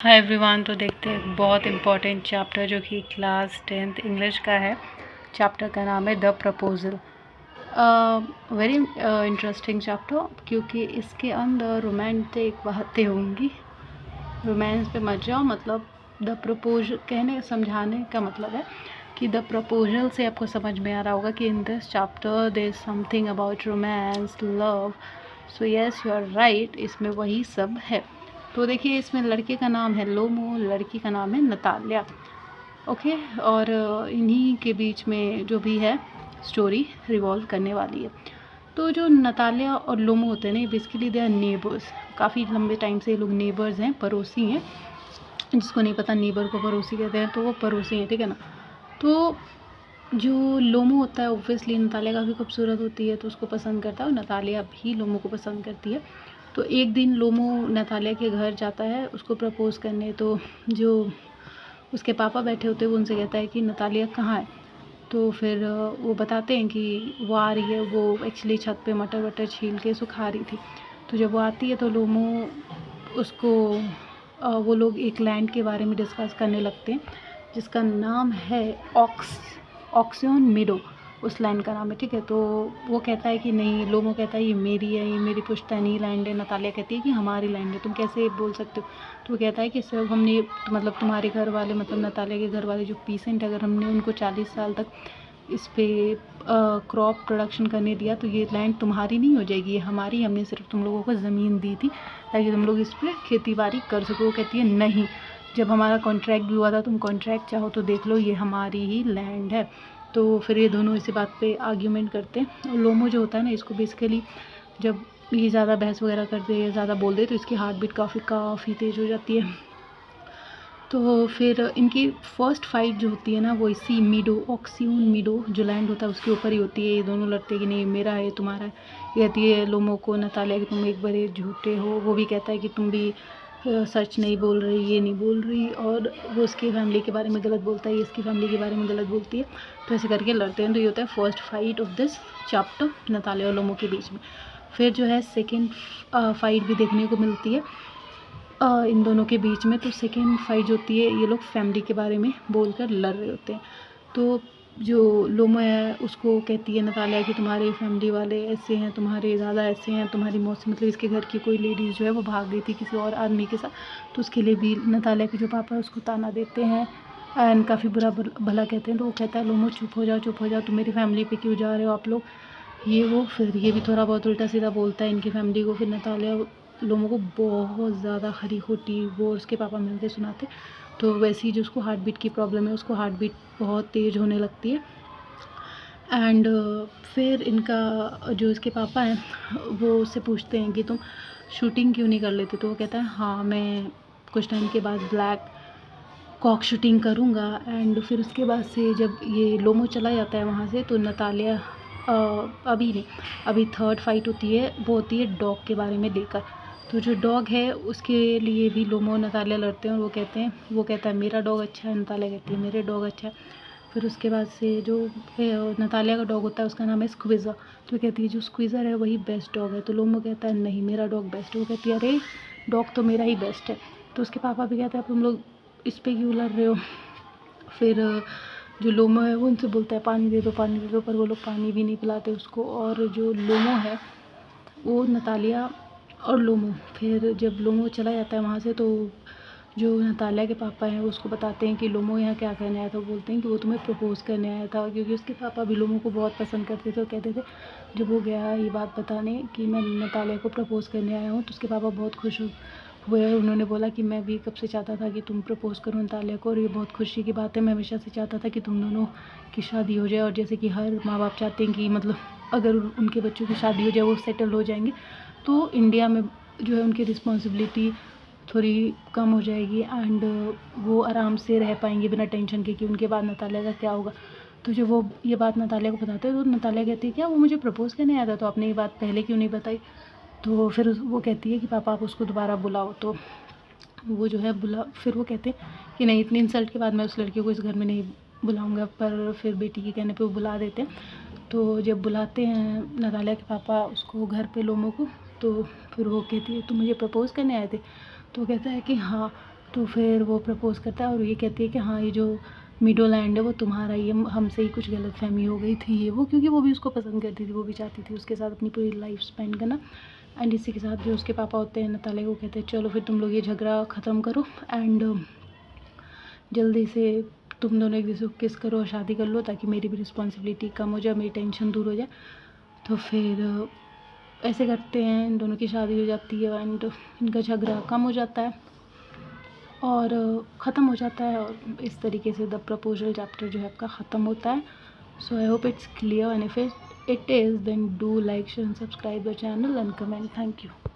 Hi everyone. तो देखते हैं एक बहुत इम्पॉर्टेंट चैप्टर जो कि क्लास 10th इंग्लिश का है। चैप्टर का नाम है the proposal. Very interesting chapter क्योंकि इसके अंदर रोमांटिक बातें होंगी। रोमांस पे मत जाओ, मतलब द प्रपोजल कहने समझाने का मतलब है कि द प्रपोजल से आपको समझ में आ रहा होगा कि in this chapter there is something about romance, love. So yes, you are right, इसमें वही सब है। तो देखिए, इसमें लड़के का नाम है लोमो, लड़की का नाम है नताल्या। ओके, और इन्हीं के बीच में जो भी है स्टोरी रिवॉल्व करने वाली है। तो जो नताल्या और लोमो होते हैं ना, बेसिकली दे आर नेबर्स। काफ़ी लंबे टाइम से ये लोग नेबर्स हैं, पड़ोसी हैं। जिसको नहीं पता नेबर को पड़ोसी कहते हैं, तो वो पड़ोसी हैं, ठीक है ना। तो जो लोमो होता है, ऑब्वियसली नताल्या काफ़ी खूबसूरत होती है तो उसको पसंद करता है, और नताल्या भी लोमो को पसंद करती है। तो एक दिन लोमो नताल्या के घर जाता है उसको प्रपोज़ करने। तो जो उसके पापा बैठे होते हैं वो उनसे कहता है कि नताल्या कहाँ है। तो फिर वो बताते हैं कि वो आ रही है, वो एक्चुअली छत पे मटर वटर छील के सुखा रही थी। तो जब वो आती है तो लोमो उसको वो लोग एक लैंड के बारे में डिस्कस करने लगते हैं जिसका नाम है ऑक्सियन मीडो। उस लैंड का नाम है, ठीक है। तो वो कहता है कि नहीं, लोमो कहता है ये मेरी है, ये मेरी पुश्तैनी लैंड है। नताल्या कहती है कि हमारी लैंड है, तुम कैसे बोल सकते हो। तो वो कहता है कि सिर्फ हमने, मतलब तुम्हारे घर वाले, मतलब नताल्या के घर वाले जो पीसेंट, अगर हमने उनको 40 साल तक इस पर क्रॉप प्रोडक्शन करने दिया तो ये लैंड तुम्हारी नहीं हो जाएगी, ये हमारी। हमने सिर्फ तुम लोगों को ज़मीन दी थी ताकि तुम लोग इस पर खेती बाड़ी कर सको। वो कहती है नहीं, जब हमारा कॉन्ट्रैक्ट भी हुआ था, तुम कॉन्ट्रैक्ट चाहो तो देख लो, ये हमारी ही लैंड है। तो फिर ये दोनों इसी बात पे आर्ग्यूमेंट करते हैं। और लोमो जो होता है ना, इसको बेसिकली जब ये ज़्यादा बहस वगैरह करते हैं या ज़्यादा बोल दे तो इसकी हार्ट बीट काफ़ी तेज़ हो जाती है। तो फिर इनकी फर्स्ट फाइट जो होती है ना, वो इसी ऑक्सियन मीडो जो लैंड होता है उसके ऊपर ही होती है। ये दोनों लड़ते हैं कि नहीं मेरा है, तुम्हारा है। ये कहती है लोमो को नताल्या कि तुम एक बड़े झूठे हो। वो भी कहता है कि तुम भी सच नहीं बोल रही, ये नहीं बोल रही। और वो उसकी फैमिली के बारे में गलत बोलता है, ये इसकी फैमिली के बारे में गलत बोलती है। तो ऐसे करके लड़ते हैं। तो ये होता है first fight of this chapter, Natalya और लोमो के बीच में। फिर जो है सेकेंड फाइट भी देखने को मिलती है इन दोनों के बीच में। तो सेकेंड फाइट जो होती है, ये लोग फैमिली के बारे में बोलकर लड़ रहे होते हैं। तो जो लोमो है उसको कहती है नताल्या कि तुम्हारे फैमिली वाले ऐसे हैं, तुम्हारे दादा ऐसे हैं, तुम्हारी मौसी, मतलब इसके घर की कोई लेडीज़ जो है वो भाग गई थी किसी और आदमी के साथ। तो उसके लिए भी नताल्या के जो पापा है उसको ताना देते हैं एंड काफ़ी बुरा भला कहते हैं। तो वो कहता है लोमो चुप हो जाओ, तुम मेरी फैमिली पे क्यों जा रहे हो आप लोग, ये वो। फिर ये भी थोड़ा बहुत उल्टा सीधा बोलता है इनकी फैमिली को। फिर नताल्या लोगों को बहुत ज़्यादा खरी खोटी वो उसके पापा मिलते सुनाते। तो वैसे ही जो उसको हार्ट बीट की प्रॉब्लम है, उसको हार्ट बीट बहुत तेज़ होने लगती है। एंड फिर इनका जो इसके पापा हैं वो उससे पूछते हैं कि तुम शूटिंग क्यों नहीं कर लेते। तो वो कहता है हाँ, मैं कुछ टाइम के बाद ब्लैक कॉक शूटिंग करूँगा। एंड फिर उसके बाद से जब ये लोमो चला जाता है वहाँ से, तो नताल्या अभी नहीं, अभी थर्ड फाइट होती है, वो होती है डॉग के बारे में लेकर। तो जो डॉग है उसके लिए भी लोमो और नताल्या लड़ते हैं। और वो कहता है मेरा डॉग अच्छा है, नताल्या कहती है मेरे डॉग अच्छा है। फिर उसके बाद से जो नताल्या का डॉग होता है उसका नाम है स्क्विज़र। तो कहती है जो स्क्विज़र है वही बेस्ट डॉग है। तो लोमो कहता है नहीं, मेरा डॉग बेस्ट है। वो कहती है अरे, डॉग तो मेरा ही बेस्ट है। तो उसके पापा भी कहते हैं अब तुम लोग इस पे क्यों लड़ रहे हो। फिर जो लोमो है वो उनसे बोलता है पानी दे दो, पर वो लोग पानी भी नहीं पिलाते उसको। और जो लोमो है वो नताल्या और लोमो, फिर जब लोमो चला जाता है वहाँ से, तो जो नताल्या के पापा हैं उसको बताते हैं कि लोमो यहाँ क्या करने आया था। वो बोलते हैं कि वो तुम्हें प्रपोज़ करने आया था, क्योंकि उसके पापा भी लोमो को बहुत पसंद करते थे। और कहते थे जब वो गया ये बात बताने कि मैं नताल्या को प्रपोज़ करने आया हूँ, तो उसके पापा बहुत खुश हुए। उन्होंने बोला कि मैं भी कब से चाहता था कि तुम प्रपोज़ करो नताल्या को, और ये बहुत खुशी की बात है, मैं हमेशा से चाहता था कि तुम दोनों की शादी हो जाए। और जैसे कि हर माँ बाप चाहते हैं कि मतलब अगर उनके बच्चों की शादी हो जाए, वो सेटल हो जाएंगे, तो इंडिया में जो है उनकी रिस्पॉन्सिबिलिटी थोड़ी कम हो जाएगी एंड वो आराम से रह पाएंगे बिना टेंशन के कि उनके बाद नताल्या का क्या होगा। तो जब वो ये बात नताल्या को बताते हैं तो नताल्या कहती है क्या वो मुझे प्रपोज़ करने आया था, तो आपने ये बात पहले क्यों नहीं बताई। तो फिर वो कहती है कि पापा आप उसको दोबारा बुलाओ। तो वो जो है फिर वो कहते हैं कि नहीं, इतनी इंसल्ट के बाद मैं उस लड़की को इस घर में नहीं बुलाऊंगा। पर फिर बेटी के कहने पे वो बुला देते हैं। तो जब बुलाते हैं नताल्या के पापा उसको घर पे लोमो को, तो फिर वो कहती है तुम मुझे प्रपोज़ करने आए थे। तो कहता है कि हाँ। तो फिर वो प्रपोज़ करता है और ये कहती है कि हाँ ये जो मीडो लैंड है वो तुम्हारा, ये हमसे ही कुछ गलतफ़हमी हो गई थी ये वो, क्योंकि वो भी उसको पसंद करती थी, वो भी चाहती थी उसके साथ अपनी पूरी लाइफ स्पेंड करना। एंड इसी के साथ जो उसके पापा होते हैं नताले को कहते हैं चलो फिर तुम लोग ये झगड़ा ख़त्म करो एंड जल्दी से तुम दोनों एक दूसरे को किस करो और शादी कर लो, ताकि मेरी भी रिस्पॉन्सिबिलिटी कम हो जाए, मेरी टेंशन दूर हो जाए। तो फिर ऐसे करते हैं, इन दोनों की शादी हो जाती है एंड इनका झगड़ा कम हो जाता है और ख़त्म हो जाता है। और इस तरीके से द प्रपोजल चैप्टर जो है आपका ख़त्म होता है। So I hope it's clear and if it is then do like share and subscribe the channel and comment. Thank you.